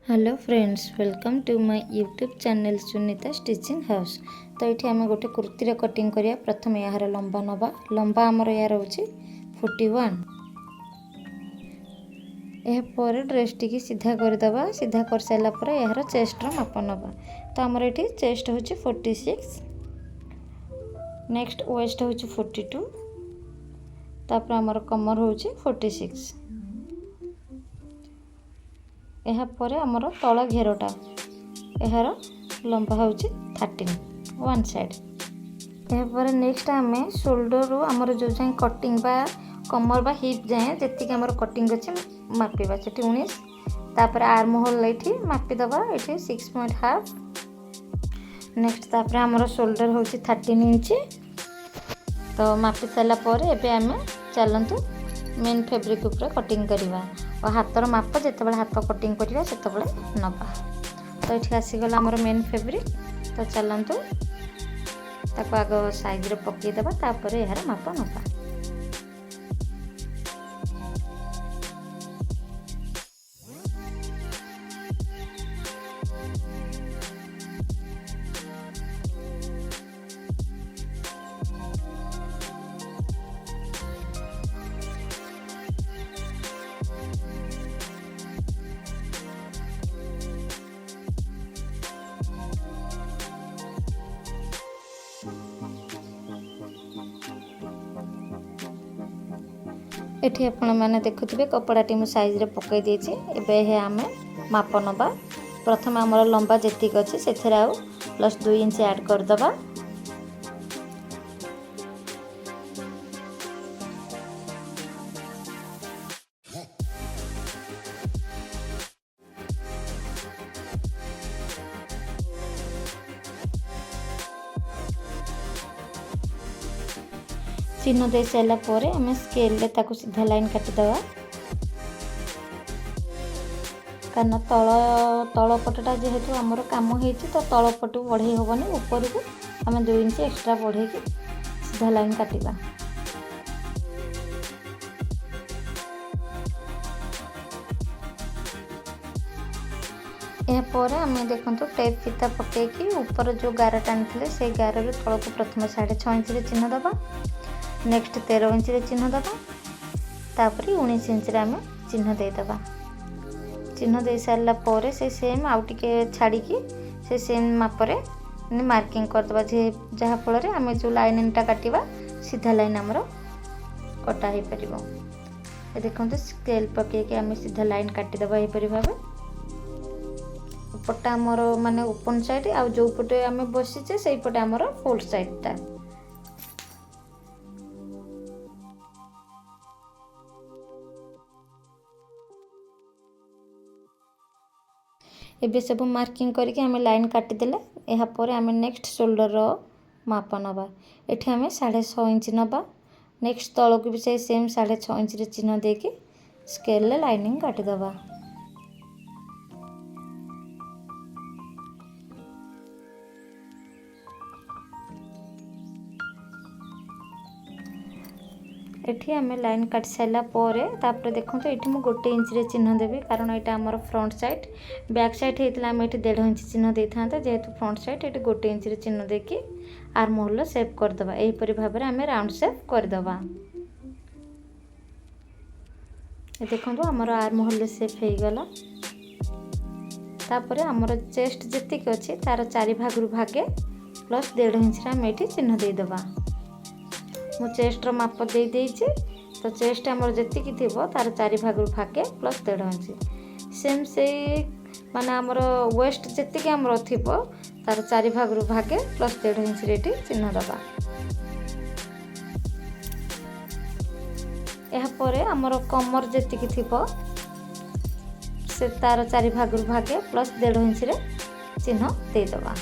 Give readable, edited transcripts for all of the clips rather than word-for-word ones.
Hello friends, welcome to my YouTube channel Sunita stitching house. तो ये आम गोटे कुर्तीर कटिंग करिया। प्रथम यार लंबा नवा लंबा आमर यार रोचे 41। यापर ड्रेस टी सीधा करदे। सीधा कर सारापर यार चेस्टर माप नवा। तो आमर ये चेस्ट हूँ 46, नेक्स्ट वेस्ट हूँ 42, तापर आमर कमर हूँ 46। यापर आमर तल घेरटा यार लंबा हूँ 13 वन साइड। यापर नेक्स्ट आम शोल्डर आमर जो जाए कटिंग बा कमर बा हिप जाए जी आमर कटिंग अच्छे मापिबा से 19। तापर आर्म होल ये मापिदबा ये 6.5। नेक्स्ट तापर आमर शोल्डर हूँ 13 इंच। तो मापी सारापर एबे आम चलतु मेन फैब्रिक उपर कटिंग करवा और हाथर माप जिते हाथ कटिंग करवा से नवा। तो ये आसीगला आमर मेन फैब्रिक। तो चलतु ताको आग साइज पकईदेवा तापर यार माप नवा। एठी आपण मैंने देखुथिबे कपड़ाटी मु साइज रे पकई देछि। एबे हे आमे माप नबा। प्रथम आमर लंबा जेतिक अछि सेथरे आउ प्लस 2 इंच ऐड कर दबा। चिन्ह दे सारा पर आम स्केल रे ताकू सीधा लाइन काटिदेवा। कारण तल पटटा जेहेतु आमर काम होती तो तल पटू बढ़े हेबनी, ऊपर को आम 2 इंच एक्स्ट्रा बढ़े सीधा लाइन काटिबा। यापर आम देखो टेप फीता पकईकि ऊपर जो गार टाणी से गार तल को प्रथम 6.5 इंच चिन्ह दबा। नेक्स्ट 13 इंच चिन्ह दबा। तापर 19 इंच आम चिन्ह देदबा। चिन्ह दे सारा पर से सेम आउ टिके छाड़ी से सेम मापरे मार्किंग करदबा जहाँ फल आम जो लाइनटा काटिबा सीधा लाइन आमर कटा हो पार। देखते स्केल पकईकि आम सीधा लाइन काटिदेबा यहपरी भाव। पटा आमर माने ओपन साइड आ जो पटे आम बसीचे से पटे आमर फोल्ड साइडटा। एबे सब मार्किंग करके आम लाइन काटिदेले। यापर आम नेक्स्ट शोल्डर माप नवा। एठी आम 6.5 इंच नवा। नेक्स्ट तल को भी से सेम 6.5 इंच चिन्ह देके स्केल लाइनिंग काटिदेवा। एठी आम लाइन काटी सारा पर तापर देखो ये मुझे 1 इंच चिन्ह देवी कारण यहाँ आमर फ्रंट साइड। बैक साइड होता आम ये 1.5 इंच चिन्ह दे था जेहेतु फ्रंट साइड ये 1 इंच चिन्ह देकी आर्म होल सेप करदे। यहीपरी भाव में आम राउंड सेप करदे। देखो आमर आर्म होल सेप हो गला। तापर आमर चेस्ट जी अच्छी तार 4 भाग रु भागे प्लस 1.5 इंच आम ये चिन्ह देदेबा। मु चेस्टर माप दे देइछि। तो चेस्ट आमर जी थी तार 4 भाग रु भागे प्लस 1.5 इंच सेम से माने आमर वेस्ट जी आमर थी तार 4 भाग रु भागे प्लस 1.5 इंच रेटी चिन्ह दबा। यापर आमर कमर जी थी से तार 4 भाग रु भागे प्लस 1.5 इंच रे चिन्ह देदबा।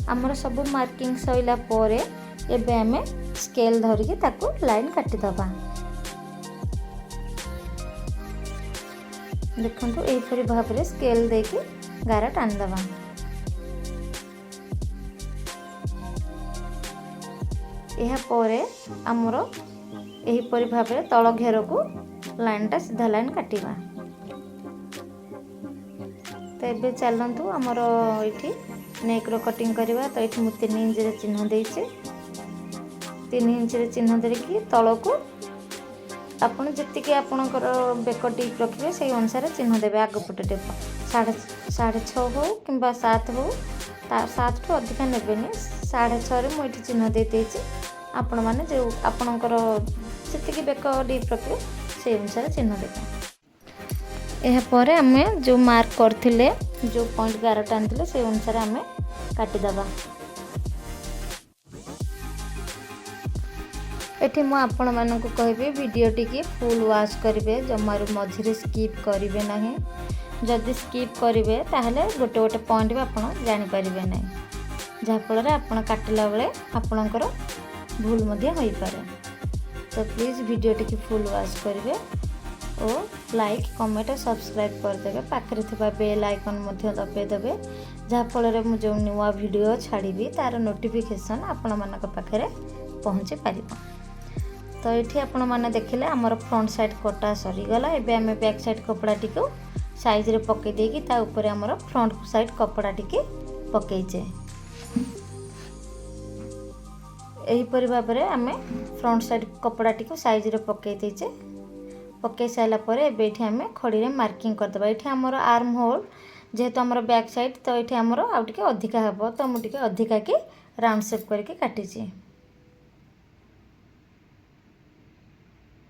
आमर सब मार्किंग सैला पर एबे आम स्केल धरिकी ताकू लाइन काटिदबा। देखो यहीपरी भाव में स्केल देकी गार टाणीदबा। ଏହା ପରେ ଆମର एहीपरि भाव तल घेर को लाइनटा सीधा लाइन काटिबा। तो ये चलतु आमर ये नेक रो कटिंग करवा। तो ये मुझे 3 इंच रे चिन्ह देइछे। 3 इंच रे चिन्ह देकी तल को आपण जति आपणकर बेक टीप रखिए से अनुसार चिन्ह देवे। आगपटे टेप 6.5 हो कि 7 हो, 7 ठू अधिका नेबेनी। 6.5 मुझे चिन्ह दे देइछे। आपण माने जो आपणकर जति बेक डीप रखिए से अनुसार चिन्ह देवे। यह पर आमे जो मार्क करथिले जो पॉइंट 11 आनथिले से अनुसार आमे काटी दबा। एठी मु आपण मानकु कहबे वीडियो टिके फुल वॉच करिवे, जमारु मझिरे स्किप करिवे नाही। जदि स्किप करिवे ताहले गोटे गोटे पॉइंट भी आपण जानि परिबे नाही, जा फल रे आपण काटिला बेले आपणकर भूल मध्ये होई पारे। तो प्लीज वीडियो टिके फुल वॉच करिवे और लाइक कमेंट सब्सक्राइब कर देबे। पाखरे थिबा बेल आइकन मध्ये दबे देबे, जा फल रे मु जो नुवा वीडियो छाड़ीबी तार नोटिफिकेशन आपण मानक पाखरे पहुँची पारिबो। तो ये आपण मैंने देखिले आमर फ्रंट साइड कटा सरीगला। एबे आमे बैक साइड कपड़ा टिके साइज रे पके देकी ता ऊपर आमर फ्रंट साइड कपड़ा टिके पकेइचे। एही परि भाबरे आमे फ्रंट साइड कपड़ा टिके साइज रे पके देइचे। पके साइला परे एबे एठी आमे खड़ी रे मार्किंग कर देबा। एठी आमर आर्म होल जेहेतु आमर बैक साइड, तो एठी आमर आ टिके अधिका हबो। तो मु टिके अधिका के राउंड शेप करके काटिची।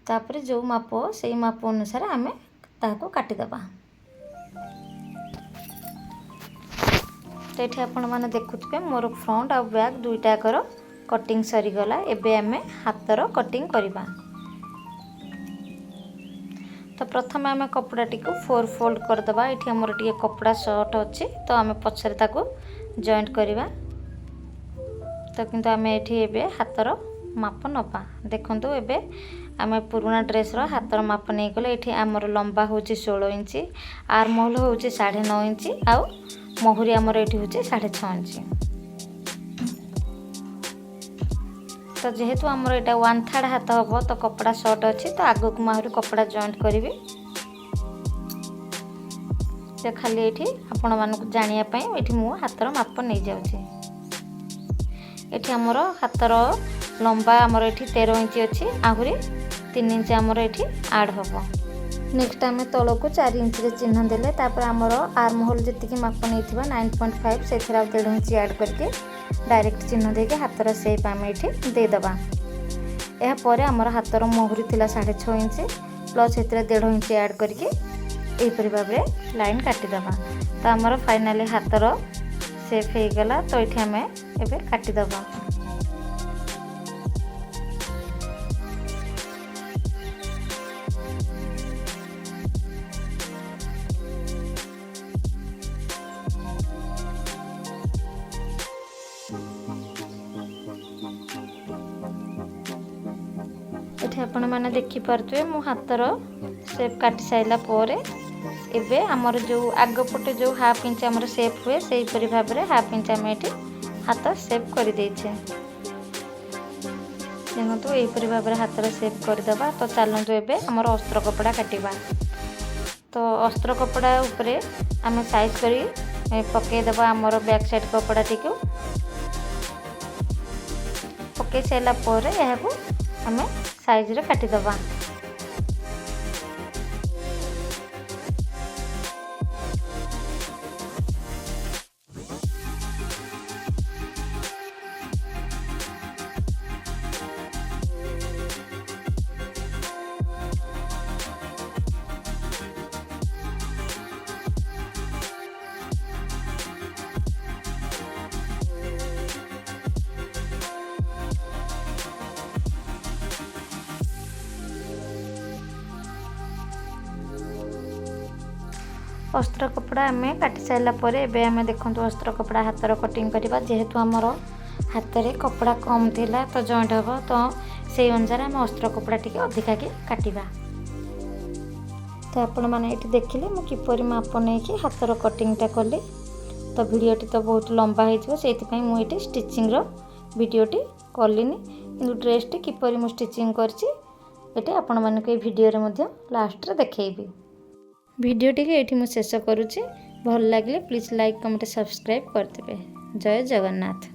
तापर जो माप से माप अनुसार आमे ताको काटी दबा। तो ये आपण माने देखुथबे मोर फ्रंट आ बैक दुईटा कर कटिंग सरी गला। एबे आमे हाथर कटिंग करिबा। तो प्रथम आमे कपड़ा टिको 4 फोल्ड कर दबा। एठी हमर टिके कपड़ा शॉर्ट अछि, तो आमे पछरे ताको जॉइंट करिबा। तो किंतु आमे एठी एबे हाथर माप नबा। देखंतु एबे आमे पुराना ड्रेस रो हाथर माप नै गले। एठी हमर लंबा होची 16 इंच, आर्म होल होची 9.5 इंच, आउ मोहरी हमर एठी होची 6.5 इंच। तो जेहेतु हमर एटा 1/3 हाथ हबो, तो कपड़ा शॉर्ट अछि, तो आगो को माहरी कपड़ा जॉइंट करिवि। तो खाली एठी आपण मानक जानिया पई एठी मु हाथर माप नै जाउची। एठी हमर हाथर लंबा हमर एठी 13 इंच अछि, आहुरी 3 इंच हमर एठी ऐड हबो। नेक्स्ट आमे तळ को 4 इंच रे चिन्ह देले। तापर हमर आर्म होल जति कि माप नैथिबा 9.5 सेथिरा 1.5 इंच ऐड करके डायरेक्ट चिन्ह देके हाथर शेप आमे एठी दे दबा। एहा परे हमर हाथर मोहरी थिला 6.5 इंच प्लस एथिरा 1.5 इंच ऐड करके एही परि भाबरे लाइन काटी दबा। तो हमर फाइनली हाथर शेप हे गला। तो एठी आमे एबे काटी दबा। एठी आपण माने देखि परथुए मु हाथर शेप काटी साइला परे एबे हमर जो आग पटे जो हाफ इंच हमर शेप हुए सेही परि भाबरे हाफ इंच हम एठी हाथ शेप कर देइछे। देखंतु एही परि भाबरे हाथर शेप कर दबा। तो चलंतु एबे हमर अस्त्र कपड़ा काटिबा। तो अस्त्र कपड़ा ऊपरे हम साइज करी पके दबा हमर बैक साइड कपड़ा टिकु पके साइला परे एहाकू हमें साइज रे काटी दबा। अस्त्र कपड़ा आम काटी सारा पर एबे आम देखु अस्त्र कपड़ा हाथर कटिंग करवा। जेहेतु आमर हाथ में कपड़ा कम थिला तो जॉइंट हम तो से अनुसार आम अस्त्र कपड़ा टी अधिका के काटिबा। तो आपण मैंने ये देखिले मु किपरि माप नहीं कि हाथर कटिंगटा कली। तो वीडियोटी तो बहुत लंबा हो से स्टिचिंग रो वीडियोटी कलिनी। ड्रेसटी किपरि मु स्टिचिंग करछि एटी आपण मानक ए वीडियो रे मध्य लास्ट रे देखैबी। वीडियो टी के एठी मु शेष करूछि। भल लागले प्लीज लाइक कमेंट सब्सक्राइब करथिबे। जय जगन्नाथ।